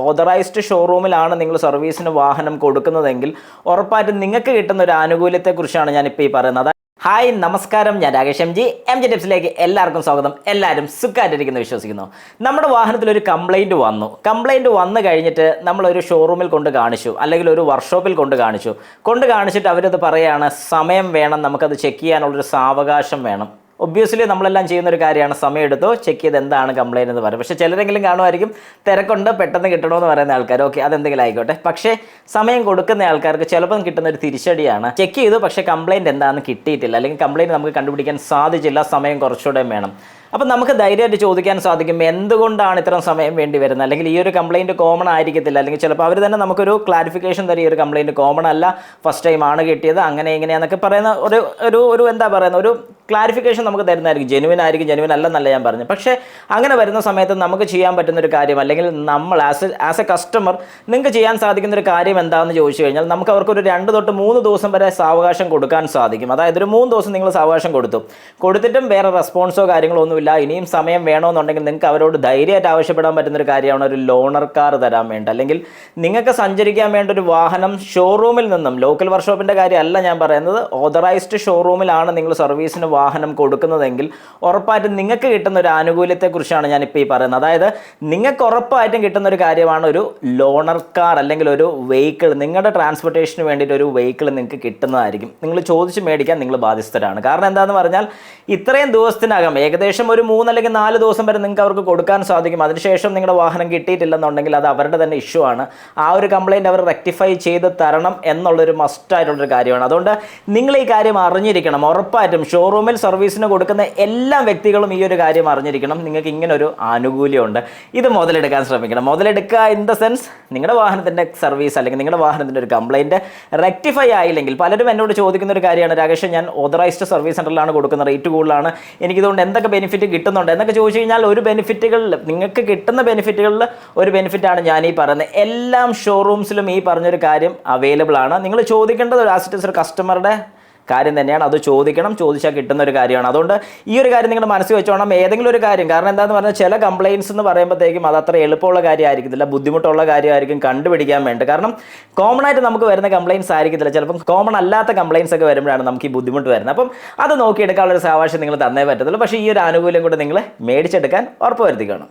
Authorised ഷോറൂമിലാണ് നിങ്ങൾ സർവീസിന് വാഹനം കൊടുക്കുന്നതെങ്കിൽ ഉറപ്പായിട്ടും നിങ്ങൾക്ക് കിട്ടുന്ന ഒരു ആനുകൂല്യത്തെക്കുറിച്ചാണ് ഞാനിപ്പോൾ ഈ പറയുന്നത്. ഹായ് നമസ്കാരം, ഞാൻ രാകേഷ് എം ജി ടിപ്സിലേക്ക് എല്ലാവർക്കും സ്വാഗതം. എല്ലാവരും സുഖമായിട്ടിരിക്കുന്നു വിശ്വസിക്കുന്നു. നമ്മുടെ വാഹനത്തിൽ ഒരു കംപ്ലൈൻറ്റ് വന്നു കഴിഞ്ഞിട്ട് നമ്മളൊരു ഷോറൂമിൽ കൊണ്ട് കാണിച്ചു, അല്ലെങ്കിൽ ഒരു വർക്ക്ഷോപ്പിൽ കൊണ്ട് കാണിച്ചിട്ട് അവരത് പറയുകയാണ് സമയം വേണം, നമുക്കത് ചെക്ക് ചെയ്യാനുള്ളൊരു സാവകാശം വേണം. ഒബ്വിയസ്ലി നമ്മളെല്ലാം ചെയ്യുന്നൊരു കാര്യമാണ്, സമയം എടുത്തോ ചെക്ക് ചെയ്ത് എന്താണ് കംപ്ലൈൻറ്റ് എന്ന് പറയും. പക്ഷേ ചിലരെങ്കിലും കാണുമായിരിക്കും തിരക്കുണ്ട് പെട്ടെന്ന് കിട്ടണമെന്ന് പറയുന്ന ആൾക്കാർ. ഓക്കെ, അതെന്തെങ്കിലും ആയിക്കോട്ടെ. പക്ഷേ സമയം കൊടുക്കുന്ന ആൾക്കാർക്ക് ചിലപ്പം കിട്ടുന്ന ഒരു തിരിച്ചടിയാണ്, ചെക്ക് ചെയ്തു പക്ഷേ കംപ്ലൈൻറ്റ് എന്താണെന്ന് കിട്ടിയിട്ടില്ല, അല്ലെങ്കിൽ കംപ്ലൈൻറ്റ് നമുക്ക് കണ്ടുപിടിക്കാൻ സാധിച്ചില്ല, സമയം കുറച്ചുകൂടെ വേണം. അപ്പം നമുക്ക് ധൈര്യമായിട്ട് ചോദിക്കാൻ സാധിക്കും എന്തുകൊണ്ടാണ് ഇത്രയും സമയം വേണ്ടി വരുന്നത്, അല്ലെങ്കിൽ ഈ ഒരു കംപ്ലൈൻറ്റ് കോമൺ ആയിരിക്കത്തില്ല, അല്ലെങ്കിൽ ചിലപ്പോൾ അവർ തന്നെ നമുക്കൊരു ക്ലാരിഫിക്കേഷൻ തരും, ഈ ഒരു കംപ്ലൈൻറ്റ് കോമൺ അല്ല, ഫസ്റ്റ് ടൈം ആണ് കിട്ടിയത്, അങ്ങനെ ഇങ്ങനെയാണെന്നൊക്കെ പറയുന്ന ഒരു എന്താ പറയുന്ന ഒരു ക്ലാരിഫിക്കേഷൻ നമുക്ക് തരുന്നതായിരിക്കും. ജെനുവിൻ അല്ലെന്നല്ല ഞാൻ പറഞ്ഞു. പക്ഷേ അങ്ങനെ വരുന്ന സമയത്ത് നമുക്ക് ചെയ്യാൻ പറ്റുന്ന ഒരു കാര്യം, അല്ലെങ്കിൽ നമ്മൾ ആസ് എ കസ്റ്റമർ നിങ്ങൾക്ക് ചെയ്യാൻ സാധിക്കുന്ന ഒരു കാര്യം എന്താണെന്ന് ചോദിച്ചു കഴിഞ്ഞാൽ, നമുക്ക് അവർക്കൊരു 2 തൊട്ട് 3 ദിവസം വരെ സാവകാശം കൊടുക്കാൻ സാധിക്കും. അതായത് ഒരു 3 ദിവസം നിങ്ങൾ സാവകാശം കൊടുത്തിട്ടും വേറെ റെസ്പോൺസോ കാര്യങ്ങളോ ഒന്നുമില്ല, ഇനിയും സമയം വേണമെന്നുണ്ടെങ്കിൽ നിങ്ങൾക്ക് അവരോട് ധൈര്യമായിട്ട് ആവശ്യപ്പെടാൻ പറ്റുന്ന ഒരു കാര്യമാണ് ഒരു ലോണർ കാർ തരാൻ വേണ്ടി, അല്ലെങ്കിൽ നിങ്ങൾക്ക് സഞ്ചരിക്കാൻ വേണ്ട ഒരു വാഹനം ഷോറൂമിൽ നിന്നും, ലോക്കൽ വർക്ക്ഷോപ്പിൻ്റെ കാര്യമല്ല ഞാൻ പറയുന്നത്, ഓതറൈസ്ഡ് ഷോറൂമിലാണ് നിങ്ങൾ സർവീസിന് വാഹനം കൊടുക്കുന്നതെങ്കിൽ ഉറപ്പായിട്ടും നിങ്ങൾക്ക് കിട്ടുന്ന ഒരു ആനുകൂല്യത്തെക്കുറിച്ചാണ് ഞാനിപ്പോൾ ഈ പറയുന്നത്. അതായത് നിങ്ങൾക്ക് ഉറപ്പായിട്ടും കിട്ടുന്ന ഒരു കാര്യമാണ് ഒരു ലോണർ കാർ, അല്ലെങ്കിൽ ഒരു വെഹിക്കിൾ, നിങ്ങളുടെ ട്രാൻസ്പോർട്ടേഷന് വേണ്ടിയിട്ട് ഒരു വെഹിക്കിൾ നിങ്ങൾക്ക് കിട്ടുന്നതായിരിക്കും. നിങ്ങൾ ചോദിച്ച് മേടിക്കാൻ നിങ്ങൾ ബാധ്യസ്ഥരാണ്. കാരണം എന്താണെന്ന് പറഞ്ഞാൽ ഇത്രയും ദിവസത്തിനകം ഏകദേശം ഒരു 3 അല്ലെങ്കിൽ 4 ദിവസം വരെ നിങ്ങൾക്ക് അവർക്ക് കൊടുക്കാൻ സാധിക്കും. അതിനുശേഷം നിങ്ങളുടെ വാഹനം കിട്ടിയിട്ടില്ലെന്നുണ്ടെങ്കിൽ അത് അവരുടെ തന്നെ ഇഷ്യൂ ആണ്. ആ ഒരു കംപ്ലയിൻറ്റ് അവർ റെക്ടിഫൈ ചെയ്ത് തരണം എന്നുള്ളൊരു മസ്റ്റായിട്ടുള്ളൊരു കാര്യമാണ്. അതുകൊണ്ട് നിങ്ങൾ ഈ കാര്യം അറിഞ്ഞിരിക്കണം. ഉറപ്പായിട്ടും ഷോറൂമിൽ സർവീസിന് കൊടുക്കുന്ന എല്ലാ വ്യക്തികളും ഈ ഒരു കാര്യം അറിഞ്ഞിരിക്കണം. നിങ്ങൾക്ക് ഇങ്ങനൊരു ആനുകൂല്യമുണ്ട്, ഇത് മുതലെടുക്കാൻ ശ്രമിക്കണം. മുതലെടുക്കുക ഇൻ ദ സെൻസ്, നിങ്ങളുടെ വാഹനത്തിൻ്റെ സർവീസ് അല്ലെങ്കിൽ നിങ്ങളുടെ വാഹനത്തിൻ്റെ ഒരു കംപ്ലയിൻറ്റ് റെക്ടിഫൈ ആയില്ലെങ്കിൽ, പലരും എന്നോട് ചോദിക്കുന്ന ഒരു കാര്യമാണ്, രാകേഷ് ഞാൻ ഓതറൈസ്ഡ് സർവീസ് സെൻ്ററിലാണ് കൊടുക്കുന്നത്, റേറ്റ് കൂടുതലാണ്, എനിക്കിതുകൊണ്ട് എന്തൊക്കെ ബെനിഫിറ്റ് കിട്ടുന്നുണ്ട് എന്നൊക്കെ ചോദിച്ചു കഴിഞ്ഞാൽ, നിങ്ങൾക്ക് കിട്ടുന്ന ബെനിഫിറ്റുകളിൽ ഒരു ബെനിഫിറ്റാണ് ഞാൻ ഈ പറയുന്നത്. എല്ലാ ഷോറൂംസിലും ഈ പറഞ്ഞൊരു കാര്യം അവൈലബിൾ ആണ്. നിങ്ങൾ ചോദിക്കേണ്ടത് ഒരു ആസ് ഒരു കസ്റ്റമറുടെ കാര്യം തന്നെയാണ്, അത് ചോദിച്ചാൽ കിട്ടുന്ന ഒരു കാര്യമാണ്. അതുകൊണ്ട് ഈ ഒരു കാര്യം നിങ്ങൾ മനസ്സിൽ വെച്ചോണം. ഏതെങ്കിലും ഒരു കാര്യം, കാരണം എന്താണെന്ന് പറഞ്ഞാൽ ചില കംപ്ലയിൻസ് എന്ന് പറയുമ്പോഴത്തേക്കും അത് അത്ര എളുപ്പമുള്ള കാര്യമായിരിക്കത്തില്ല, ബുദ്ധിമുട്ടുള്ള കാര്യമായിരിക്കും കണ്ടുപിടിക്കാൻ വേണ്ടി. കാരണം കോമൺ ആയിട്ട് നമുക്ക് വരുന്ന കംപ്ലയിൻസ് ആയിരിക്കത്തില്ല, ചിലപ്പം കോമൺ അല്ലാത്ത കംപ്ലയിൻസ് ഒക്കെ വരുമ്പോഴാണ് നമുക്ക് ഈ ബുദ്ധിമുട്ട് വരുന്നത്. അപ്പം അത് നോക്കിയെടുക്കാനുള്ള ഒരു സാവകാശം നിങ്ങൾ തന്നേ പറ്റത്തുള്ളൂ. പക്ഷേ ഈ ഒരു ആനുകൂല്യം കൂടെ നിങ്ങൾ മേടിച്ചെടുക്കാൻ ഉറപ്പ് വരുത്തിക്കണം.